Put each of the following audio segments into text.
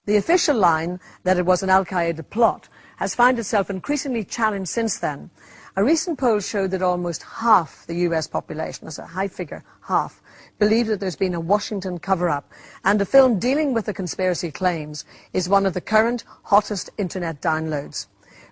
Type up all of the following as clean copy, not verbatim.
The official line that it was an al-Qaeda plot has found itself increasingly challenged since then. A recent poll showed that almost half the US population, that's a high figure, half, believe that there's been a Washington cover-up, and a film dealing with the conspiracy claims is one of the current hottest internet downloads.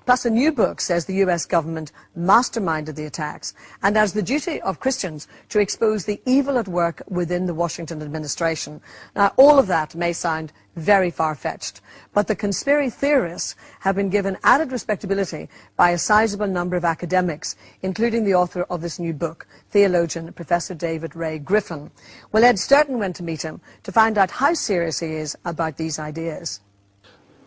Plus, a new book says the US government masterminded the attacks and has the duty of Christians to expose the evil at work within the Washington administration. Now, all of that may sound very far-fetched, but the conspiracy theorists have been given added respectability by a sizable number of academics, including the author of this new book, theologian Professor David Ray Griffin. Well, Ed Sturton went to meet him to find out how serious he is about these ideas.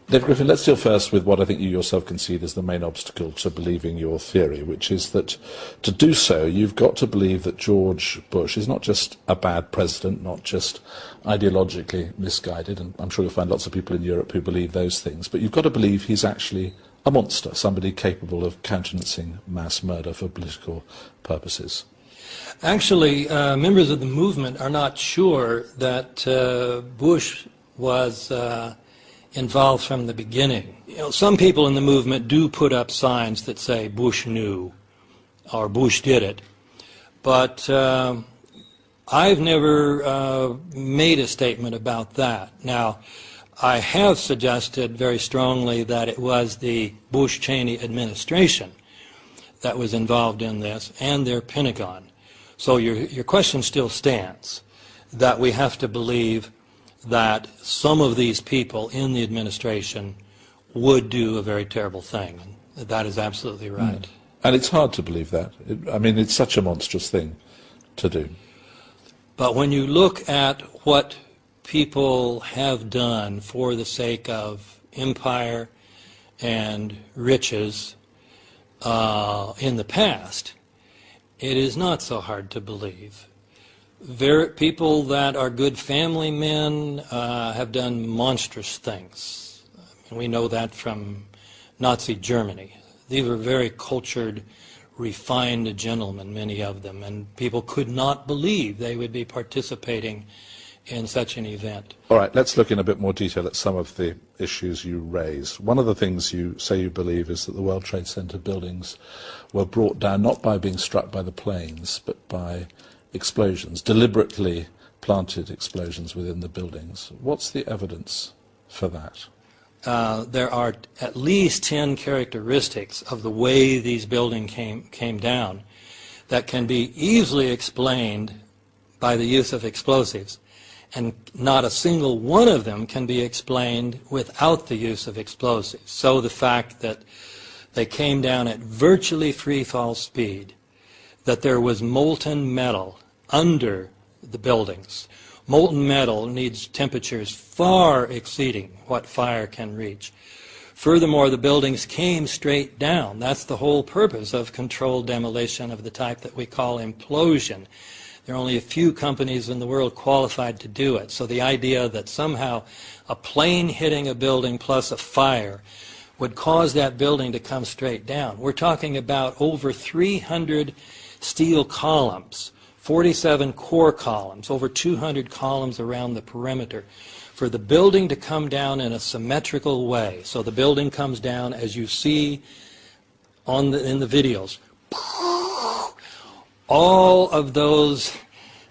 David Griffin, let's deal first with what I think you yourself concede is the main obstacle to believing your theory, which is that to do so, you've got to believe that George Bush is not just a bad president, not just ideologically misguided, and I'm sure you'll find lots of people in Europe who believe those things, but you've got to believe he's actually a monster, somebody capable of countenancing mass murder for political purposes. Actually, members of the movement are not sure that Bush was involved from the beginning. You know, some people in the movement do put up signs that say Bush knew or Bush did it, but I've never made a statement about that. Now, I have suggested very strongly that it was the Bush-Cheney administration that was involved in this and their Pentagon. So your question still stands, that we have to believe that some of these people in the administration would do a very terrible thing. That is absolutely right. And it's hard to believe that. I mean, it's such a monstrous thing to do. But when you look at what people have done for the sake of empire and riches in the past, it is not so hard to believe. People that are good family men have done monstrous things. And we know that from Nazi Germany. These were very cultured, refined gentlemen, many of them, and people could not believe they would be participating in such an event. All right, let's look in a bit more detail at some of the issues you raise. One of the things you say you believe is that the World Trade Center buildings were brought down not by being struck by the planes, but by explosions, deliberately planted explosions within the buildings. What's the evidence for that? There are at least 10 characteristics of the way these buildings came down that can be easily explained by the use of explosives, and not a single one of them can be explained without the use of explosives. So the fact that they came down at virtually free fall speed, that there was molten metal under the buildings. Molten metal needs temperatures far exceeding what fire can reach. Furthermore, the buildings came straight down. That's the whole purpose of controlled demolition of the type that we call implosion. There are only a few companies in the world qualified to do it. So the idea that somehow a plane hitting a building plus a fire would cause that building to come straight down. We're talking about over 300 steel columns, 47 core columns, over 200 columns around the perimeter, for the building to come down in a symmetrical way. So the building comes down as you see in the videos. All of those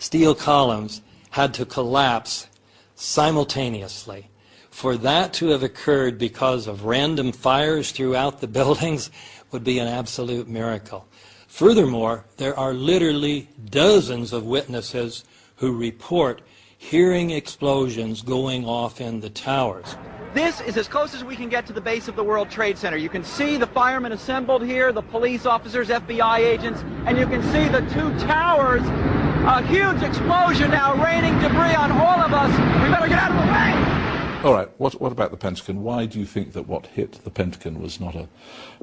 steel columns had to collapse simultaneously. For that to have occurred because of random fires throughout the buildings would be an absolute miracle. Furthermore, there are literally dozens of witnesses who report hearing explosions going off in the towers. This is as close as we can get to the base of the World Trade Center. You can see the firemen assembled here, the police officers, FBI agents, and you can see the two towers. A huge explosion now raining debris on all of us. We better get out of the way! All right, what about the Pentagon? Why do you think that what hit the Pentagon was not a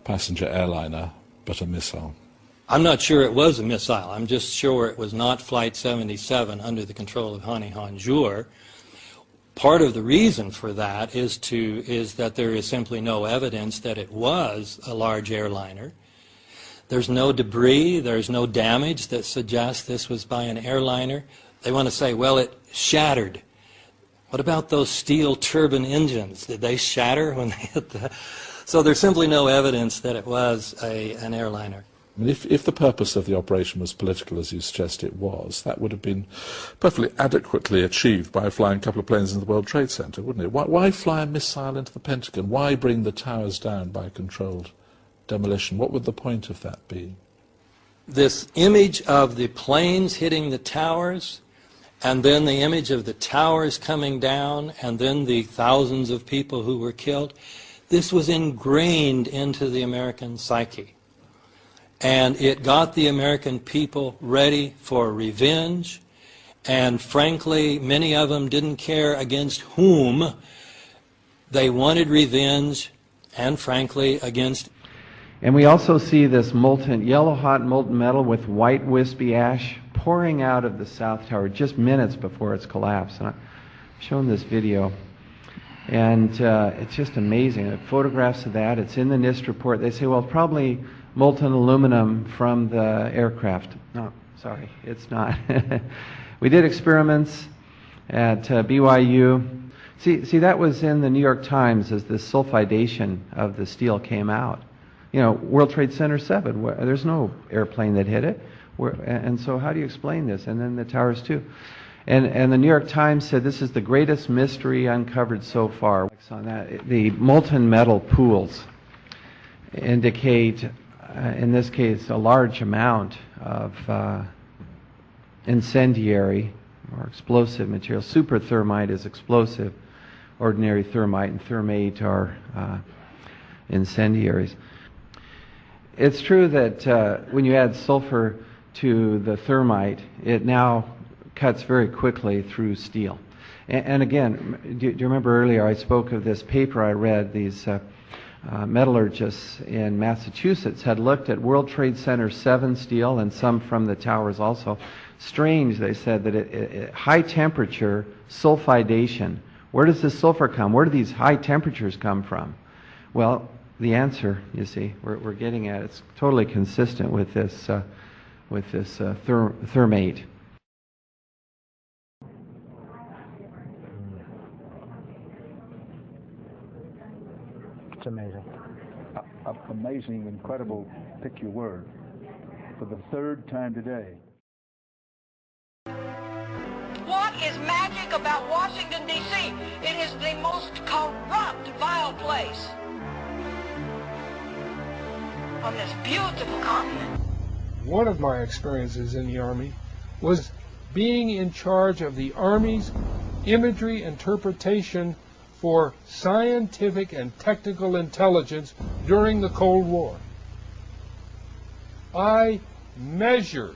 passenger airliner, but a missile? I'm not sure it was a missile. I'm just sure it was not Flight 77 under the control of Hani Hanjour. Part of the reason for that is that there is simply no evidence that it was a large airliner. There's no debris, there's no damage that suggests this was by an airliner. They want to say, well, it shattered. What about those steel turbine engines? Did they shatter when they hit the... So there's simply no evidence that it was an airliner. I mean, if the purpose of the operation was political, as you suggest it was, that would have been perfectly adequately achieved by flying a couple of planes into the World Trade Center, wouldn't it? Why fly a missile into the Pentagon? Why bring the towers down by controlled demolition? What would the point of that be? This image of the planes hitting the towers, and then the image of the towers coming down, and then the thousands of people who were killed, this was ingrained into the American psyche. And it got the American people ready for revenge, and frankly, many of them didn't care against whom. They wanted revenge, and frankly, against... And we also see this molten, yellow hot molten metal with white wispy ash pouring out of the South Tower just minutes before its collapse. And I've shown this video, and it's just amazing. Photographs of that, it's in the NIST report. They say, well, probably molten aluminum from the aircraft. No, sorry, it's not. We did experiments at BYU. See, that was in the New York Times as the sulfidation of the steel came out. You know, World Trade Center 7, there's no airplane that hit it. And so how do you explain this? And then the towers too. And the New York Times said this is the greatest mystery uncovered so far. On that, the molten metal pools indicate, in this case, a large amount of incendiary or explosive material. Superthermite is explosive. Ordinary thermite and thermate are incendiaries. It's true that when you add sulfur to the thermite, it now cuts very quickly through steel. And again, do you remember earlier I spoke of this paper I read? These metallurgists in Massachusetts had looked at World Trade Center 7 steel and some from the towers also. Strange, they said, that high temperature sulfidation. Where does this sulfur come? Where do these high temperatures come from? Well, the answer, you see, we're getting at, it's totally consistent with this thermate. It's amazing. Amazing, incredible, pick your word, for the third time today. What is magic about Washington, D.C.? It is the most corrupt, vile place on this beautiful continent. One of my experiences in the Army was being in charge of the Army's imagery interpretation for scientific and technical intelligence during the Cold War. I measured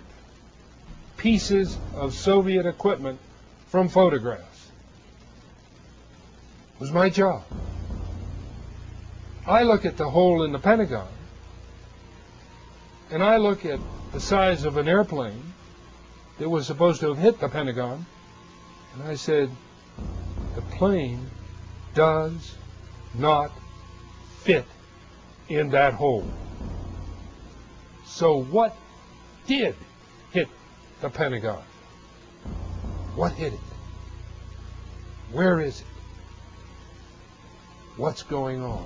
pieces of Soviet equipment from photographs. It was my job. I look at the hole in the Pentagon, and I look at the size of an airplane that was supposed to have hit the Pentagon, and I said, the plane does not fit in that hole. So what did hit the Pentagon? What hit it? Where is it? What's going on?